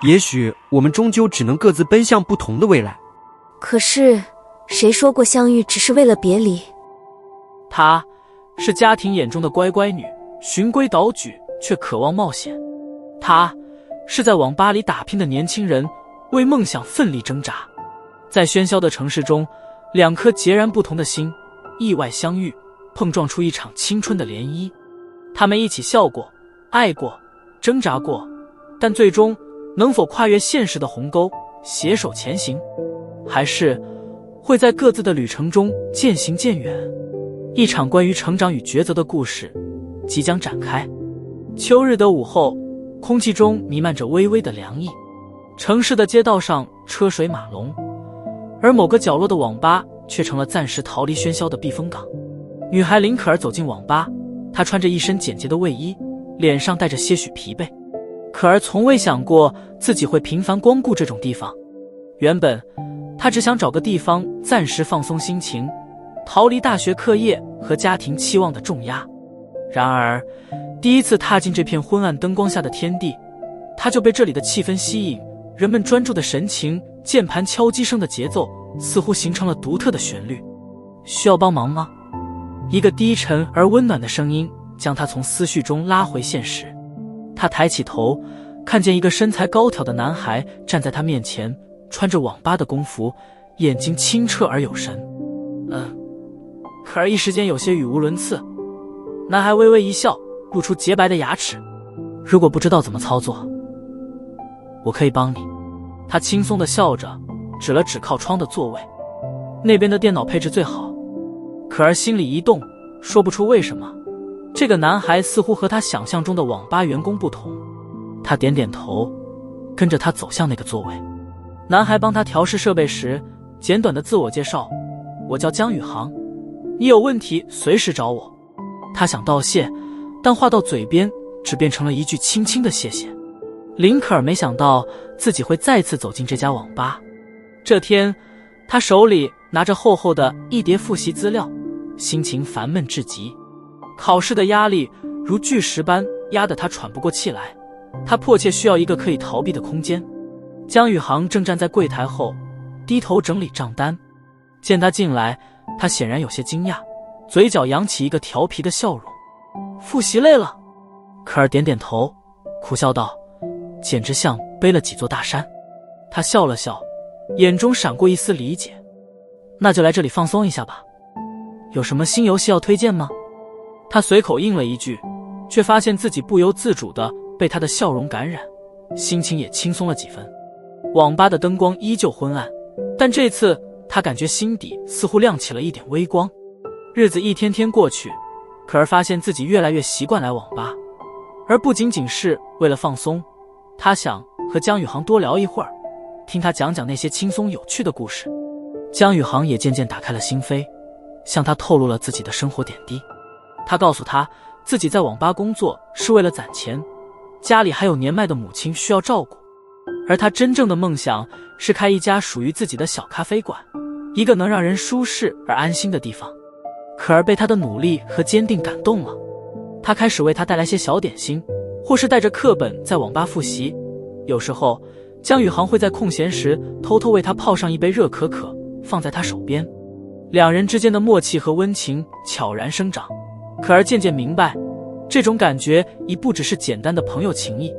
也许我们终究只能各自奔向不同的未来。可是，谁说过相遇只是为了别离？她是家庭眼中的乖乖女，循规蹈矩，却渴望冒险。她是在网吧里打拼的年轻人，为梦想奋力挣扎。在喧嚣的城市中，两颗截然不同的心意外相遇，碰撞出一场青春的涟漪。他们一起笑过，爱过，挣扎过，但最终能否跨越现实的鸿沟，携手前行，还是会在各自的旅程中渐行渐远。一场关于成长与抉择的故事即将展开。秋日的午后，空气中弥漫着微微的凉意，城市的街道上车水马龙，而某个角落的网吧却成了暂时逃离喧嚣的避风港。女孩林可儿走进网吧，她穿着一身简洁的卫衣，脸上带着些许疲惫。可儿从未想过自己会频繁光顾这种地方，原本她只想找个地方暂时放松心情，逃离大学课业和家庭期望的重压。然而第一次踏进这片昏暗灯光下的天地，她就被这里的气氛吸引，人们专注的神情，键盘敲击声的节奏似乎形成了独特的旋律。需要帮忙吗？一个低沉而温暖的声音将她从思绪中拉回现实。她抬起头，看见一个身材高挑的男孩站在她面前，穿着网吧的工服，眼睛清澈而有神。可儿一时间有些语无伦次。男孩微微一笑，露出洁白的牙齿。如果不知道怎么操作，我可以帮你。他轻松地笑着，指了指靠窗的座位，那边的电脑配置最好。可儿心里一动，说不出为什么，这个男孩似乎和他想象中的网吧员工不同。他点点头，跟着他走向那个座位。男孩帮他调试设备时，简短的自我介绍：我叫姜宇航，你有问题随时找我。他想道谢，但话到嘴边只变成了一句轻轻的谢谢。林可儿没想到自己会再次走进这家网吧。这天，他手里拿着厚厚的一叠复习资料，心情烦闷至极。考试的压力如巨石般压得他喘不过气来，他迫切需要一个可以逃避的空间。姜宇航正站在柜台后，低头整理账单。见他进来，他显然有些惊讶，嘴角扬起一个调皮的笑容。复习累了？可儿点点头，苦笑道，简直像背了几座大山。他笑了笑，眼中闪过一丝理解。那就来这里放松一下吧。有什么新游戏要推荐吗？他随口应了一句，却发现自己不由自主地被他的笑容感染，心情也轻松了几分。网吧的灯光依旧昏暗，但这次他感觉心底似乎亮起了一点微光。日子一天天过去，可儿发现自己越来越习惯来网吧，而不仅仅是为了放松。他想和姜宇航多聊一会儿，听他讲讲那些轻松有趣的故事。姜宇航也渐渐打开了心扉，向他透露了自己的生活点滴。他告诉他自己在网吧工作是为了攒钱，家里还有年迈的母亲需要照顾，而他真正的梦想是开一家属于自己的小咖啡馆，一个能让人舒适而安心的地方。可儿被他的努力和坚定感动了，他开始为他带来些小点心，或是带着课本在网吧复习。有时候姜宇航会在空闲时偷偷为他泡上一杯热可可，放在他手边。两人之间的默契和温情悄然生长。可儿渐渐明白，这种感觉已不只是简单的朋友情谊，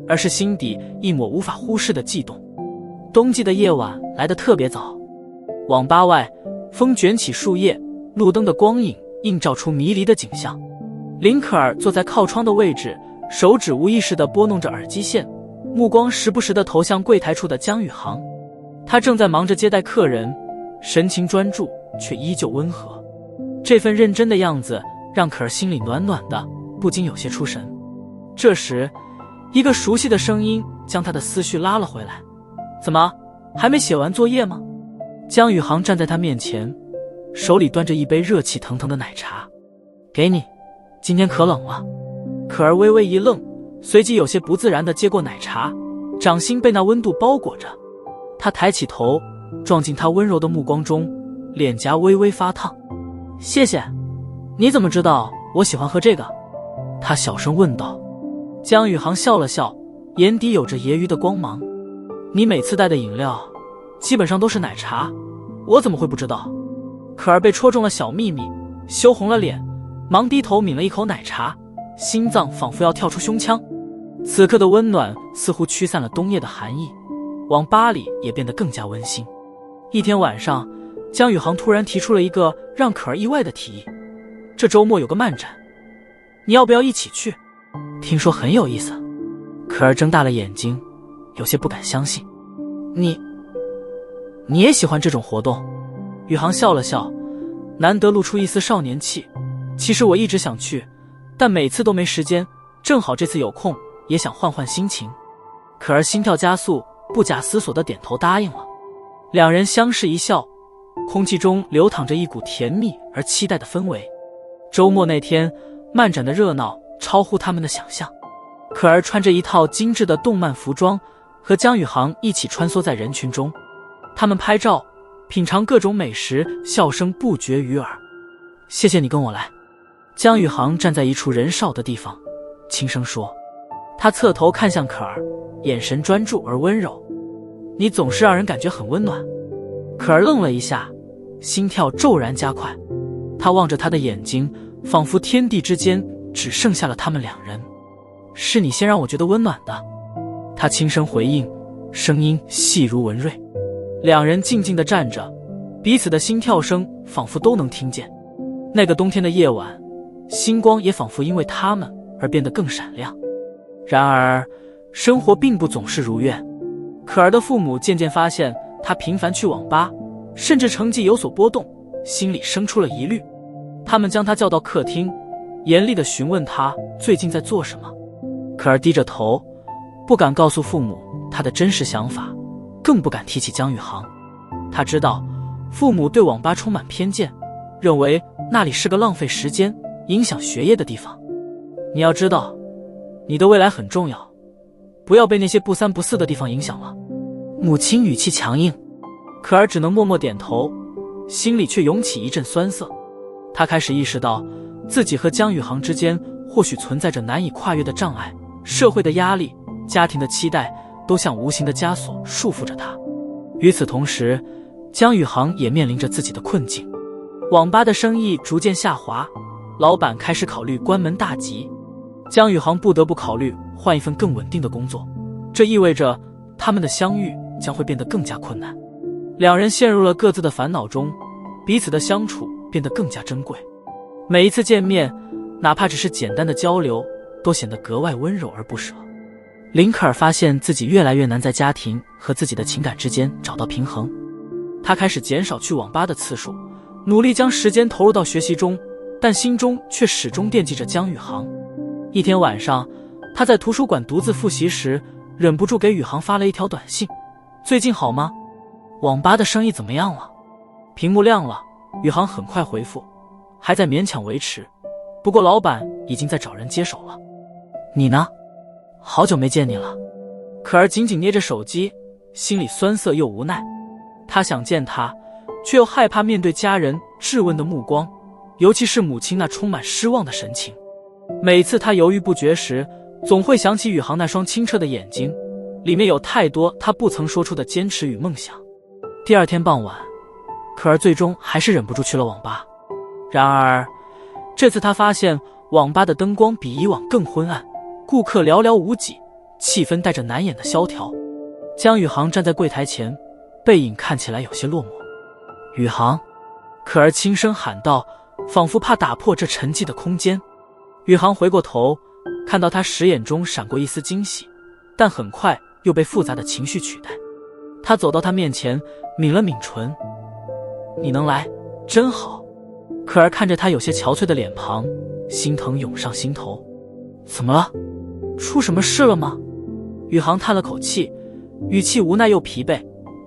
而是心底一抹无法忽视的悸动。冬季的夜晚来得特别早，网吧外风卷起树叶，路灯的光影映照出迷离的景象。林可儿坐在靠窗的位置，手指无意识地拨弄着耳机线，目光时不时地投向柜台处的姜宇航。他正在忙着接待客人，神情专注却依旧温和。这份认真的样子让可儿心里暖暖的，不禁有些出神。这时一个熟悉的声音将他的思绪拉了回来。怎么还没写完作业吗？姜宇航站在他面前，手里端着一杯热气腾腾的奶茶。给你，今天可冷了。可儿微微一愣，随即有些不自然地接过奶茶，掌心被那温度包裹着。他抬起头，撞进他温柔的目光中，脸颊微微发烫。谢谢，你怎么知道我喜欢喝这个？他小声问道。姜宇航笑了笑，眼底有着揶揄的光芒。你每次带的饮料基本上都是奶茶，我怎么会不知道？可儿被戳中了小秘密，羞红了脸，忙低头抿了一口奶茶，心脏仿佛要跳出胸腔。此刻的温暖似乎驱散了冬夜的寒意，网吧里也变得更加温馨。一天晚上，姜宇航突然提出了一个让可儿意外的提议，这周末有个漫展，你要不要一起去？听说很有意思。可儿睁大了眼睛，有些不敢相信。你也喜欢这种活动？宇航笑了笑，难得露出一丝少年气。其实我一直想去，但每次都没时间，正好这次有空，也想换换心情。可儿心跳加速，不假思索地点头答应了。两人相视一笑，空气中流淌着一股甜蜜而期待的氛围。周末那天，漫展的热闹超乎他们的想象。可儿穿着一套精致的动漫服装，和姜宇航一起穿梭在人群中。他们拍照，品尝各种美食，笑声不绝于耳。谢谢你跟我来。姜宇航站在一处人少的地方，轻声说。他侧头看向可儿，眼神专注而温柔。你总是让人感觉很温暖。可儿愣了一下，心跳骤然加快。他望着他的眼睛，仿佛天地之间只剩下了他们两人。是你先让我觉得温暖的。他轻声回应，声音细如文瑞。两人静静地站着，彼此的心跳声仿佛都能听见。那个冬天的夜晚，星光也仿佛因为他们而变得更闪亮。然而生活并不总是如愿。可儿的父母渐渐发现他频繁去网吧，甚至成绩有所波动，心里生出了疑虑。他们将他叫到客厅，严厉地询问他最近在做什么。可儿低着头，不敢告诉父母他的真实想法，更不敢提起姜宇航。他知道父母对网吧充满偏见，认为那里是个浪费时间、影响学业的地方。你要知道，你的未来很重要，不要被那些不三不四的地方影响了。母亲语气强硬，可儿只能默默点头，心里却涌起一阵酸涩。他开始意识到自己和姜宇航之间或许存在着难以跨越的障碍，社会的压力、家庭的期待都像无形的枷锁束缚着他。与此同时，姜宇航也面临着自己的困境。网吧的生意逐渐下滑，老板开始考虑关门大吉。姜宇航不得不考虑换一份更稳定的工作，这意味着他们的相遇将会变得更加困难。两人陷入了各自的烦恼中，彼此的相处变得更加珍贵。每一次见面，哪怕只是简单的交流，都显得格外温柔而不舍。林可儿发现自己越来越难在家庭和自己的情感之间找到平衡。她开始减少去网吧的次数，努力将时间投入到学习中，但心中却始终惦记着姜宇航。一天晚上，她在图书馆独自复习时，忍不住给宇航发了一条短信：最近好吗？网吧的生意怎么样了？屏幕亮了，宇航很快回复：还在勉强维持，不过老板已经在找人接手了。你呢？好久没见你了。可儿紧紧捏着手机，心里酸涩又无奈。她想见他，却又害怕面对家人质问的目光，尤其是母亲那充满失望的神情。每次她犹豫不决时，总会想起宇航那双清澈的眼睛，里面有太多她不曾说出的坚持与梦想。第二天傍晚，可儿最终还是忍不住去了网吧。然而这次她发现网吧的灯光比以往更昏暗，顾客寥寥无几，气氛带着难掩的萧条。姜宇航站在柜台前，背影看起来有些落寞。宇航，可儿轻声喊道，仿佛怕打破这沉寂的空间。宇航回过头，看到他时眼中闪过一丝惊喜，但很快又被复杂的情绪取代。他走到他面前，抿了抿唇：你能来真好。可儿看着他有些憔悴的脸庞，心疼涌上心头。怎么了？出什么事了吗？宇航叹了口气，语气无奈又疲惫。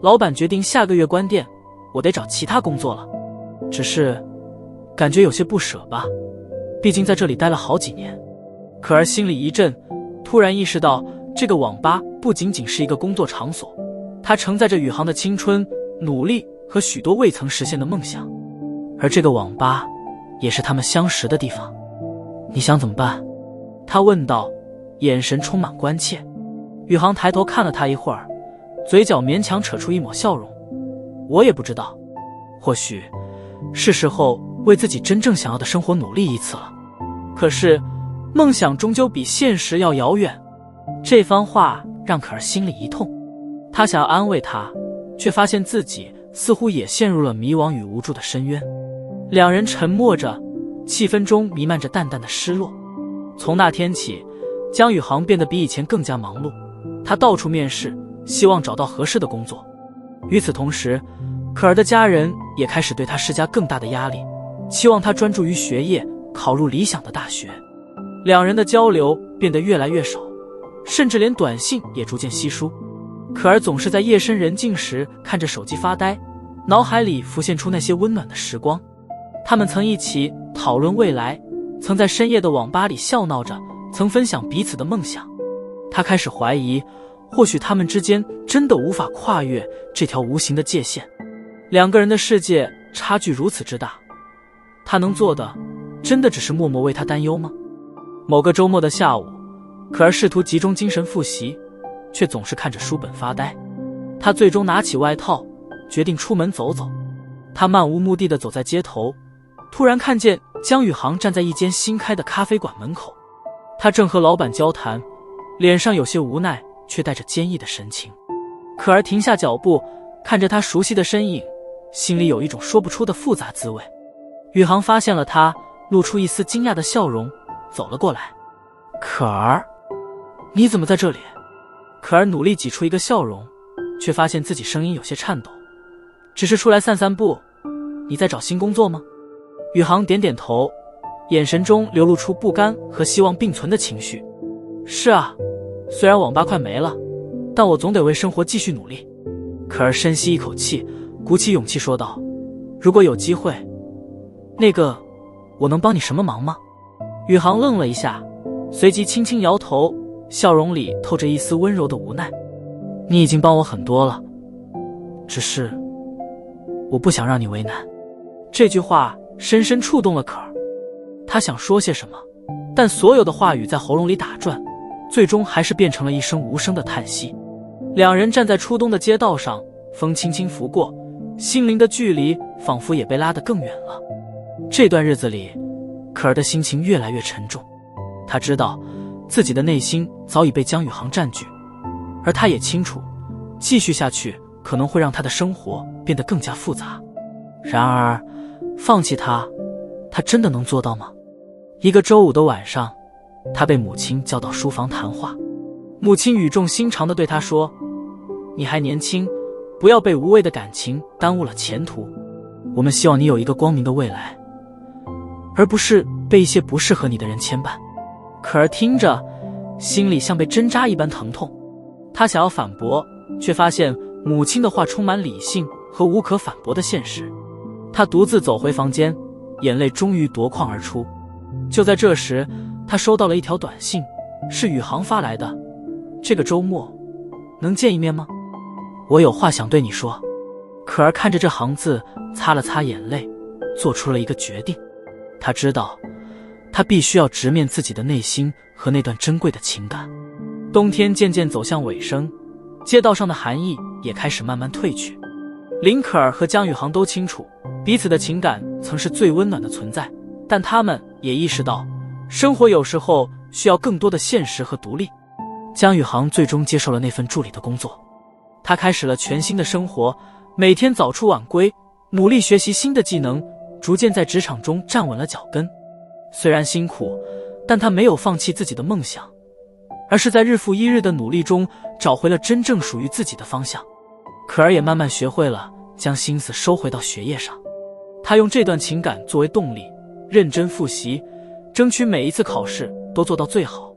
老板决定下个月关店，我得找其他工作了。只是感觉有些不舍吧，毕竟在这里待了好几年。可儿心里一震，突然意识到这个网吧不仅仅是一个工作场所，它承载着宇航的青春、努力和许多未曾实现的梦想。而这个网吧也是他们相识的地方。你想怎么办？他问道，眼神充满关切。宇航抬头看了他一会儿，嘴角勉强扯出一抹笑容。我也不知道，或许是时候为自己真正想要的生活努力一次了。可是梦想终究比现实要遥远。这番话让可儿心里一痛，他想要安慰他，却发现自己似乎也陷入了迷惘与无助的深渊。两人沉默着，气氛中弥漫着淡淡的失落。从那天起，姜宇航变得比以前更加忙碌，他到处面试，希望找到合适的工作。与此同时，可儿的家人也开始对他施加更大的压力，期望他专注于学业，考入理想的大学。两人的交流变得越来越少，甚至连短信也逐渐稀疏。可儿总是在夜深人静时看着手机发呆，脑海里浮现出那些温暖的时光。他们曾一起讨论未来，曾在深夜的网吧里笑闹着，曾分享彼此的梦想。他开始怀疑，或许他们之间真的无法跨越这条无形的界限。两个人的世界差距如此之大，他能做的真的只是默默为他担忧吗？某个周末的下午，可儿试图集中精神复习，却总是看着书本发呆。他最终拿起外套，决定出门走走。他漫无目的地走在街头，突然看见姜宇航站在一间新开的咖啡馆门口。他正和老板交谈，脸上有些无奈，却带着坚毅的神情。可儿停下脚步，看着他熟悉的身影，心里有一种说不出的复杂滋味。宇航发现了他，露出一丝惊讶的笑容，走了过来。可儿，你怎么在这里？可儿努力挤出一个笑容，却发现自己声音有些颤抖。只是出来散散步，你在找新工作吗？宇航点点头，眼神中流露出不甘和希望并存的情绪。是啊，虽然网吧快没了，但我总得为生活继续努力。可儿深吸一口气，鼓起勇气说道，如果有机会，我能帮你什么忙吗？宇航愣了一下，随即轻轻摇头，笑容里透着一丝温柔的无奈。你已经帮我很多了，只是我不想让你为难。这句话深深触动了可儿，他想说些什么，但所有的话语在喉咙里打转，最终还是变成了一声无声的叹息。两人站在初冬的街道上，风轻轻拂过，心灵的距离仿佛也被拉得更远了。这段日子里，可儿的心情越来越沉重。他知道自己的内心早已被姜宇航占据，而他也清楚，继续下去可能会让他的生活变得更加复杂。然而放弃他真的能做到吗？一个周五的晚上，他被母亲叫到书房谈话。母亲语重心长地对他说，你还年轻，不要被无谓的感情耽误了前途。我们希望你有一个光明的未来，而不是被一些不适合你的人牵绊。可儿听着，心里像被针扎一般疼痛。他想要反驳，却发现母亲的话充满理性和无可反驳的现实。他独自走回房间，眼泪终于夺眶而出。就在这时，他收到了一条短信，是宇航发来的，这个周末能见一面吗？我有话想对你说。可儿看着这行字，擦了擦眼泪，做出了一个决定。他知道，他必须要直面自己的内心和那段珍贵的情感。冬天渐渐走向尾声，街道上的寒意也开始慢慢褪去。林可儿和姜宇航都清楚，彼此的情感曾是最温暖的存在，但他们也意识到，生活有时候需要更多的现实和独立。姜宇航最终接受了那份助理的工作，他开始了全新的生活，每天早出晚归，努力学习新的技能，逐渐在职场中站稳了脚跟。虽然辛苦，但他没有放弃自己的梦想，而是在日复一日的努力中找回了真正属于自己的方向。可儿也慢慢学会了将心思收回到学业上，他用这段情感作为动力，认真复习，争取每一次考试都做到最好。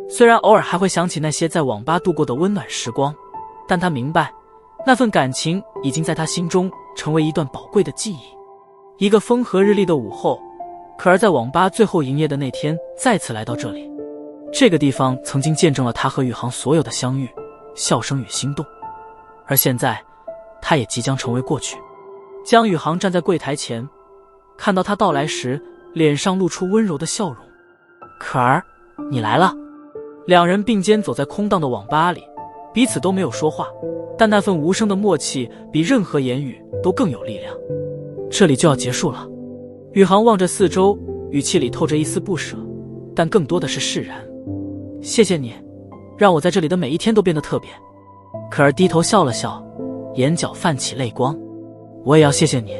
虽然偶尔还会想起那些在网吧度过的温暖时光，但他明白，那份感情已经在他心中成为一段宝贵的记忆。一个风和日丽的午后，可儿在网吧最后营业的那天再次来到这里。这个地方曾经见证了他和宇航所有的相遇、笑声与心动，而现在他也即将成为过去。姜宇航站在柜台前，看到他到来时，脸上露出温柔的笑容。可儿，你来了。两人并肩走在空荡的网吧里，彼此都没有说话，但那份无声的默契比任何言语都更有力量。这里就要结束了。宇航望着四周，语气里透着一丝不舍，但更多的是释然。谢谢你，让我在这里的每一天都变得特别。可儿低头笑了笑，眼角泛起泪光。我也要谢谢你，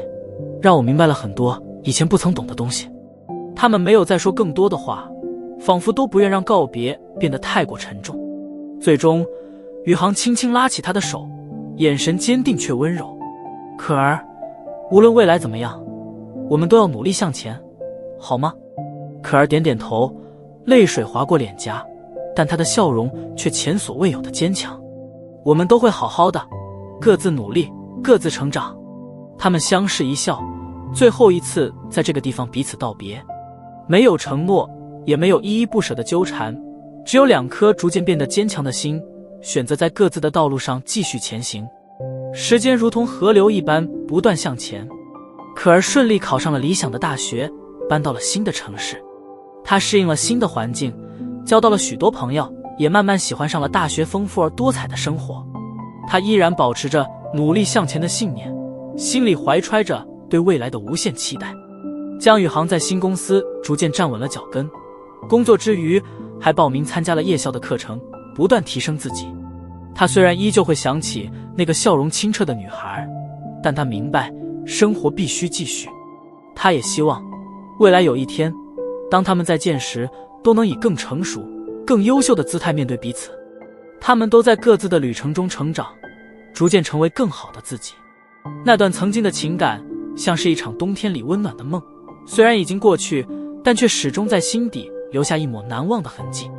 让我明白了很多以前不曾懂的东西。他们没有再说更多的话，仿佛都不愿让告别变得太过沉重。最终，宇航轻轻拉起他的手，眼神坚定却温柔。可儿，无论未来怎么样，我们都要努力向前，好吗？可儿点点头，泪水划过脸颊，但她的笑容却前所未有的坚强。我们都会好好的，各自努力，各自成长。他们相视一笑，最后一次在这个地方彼此道别。没有承诺，也没有依依不舍的纠缠，只有两颗逐渐变得坚强的心，选择在各自的道路上继续前行。时间如同河流一般不断向前，可儿顺利考上了理想的大学，搬到了新的城市。她适应了新的环境，交到了许多朋友，也慢慢喜欢上了大学丰富而多彩的生活。她依然保持着努力向前的信念，心里怀揣着对未来的无限期待。江宇航在新公司逐渐站稳了脚跟，工作之余还报名参加了夜校的课程，不断提升自己。他虽然依旧会想起那个笑容清澈的女孩，但他明白生活必须继续。他也希望未来有一天，当他们再见时，都能以更成熟、更优秀的姿态面对彼此。他们都在各自的旅程中成长，逐渐成为更好的自己。那段曾经的情感像是一场冬天里温暖的梦，虽然已经过去，但却始终在心底留下一抹难忘的痕迹。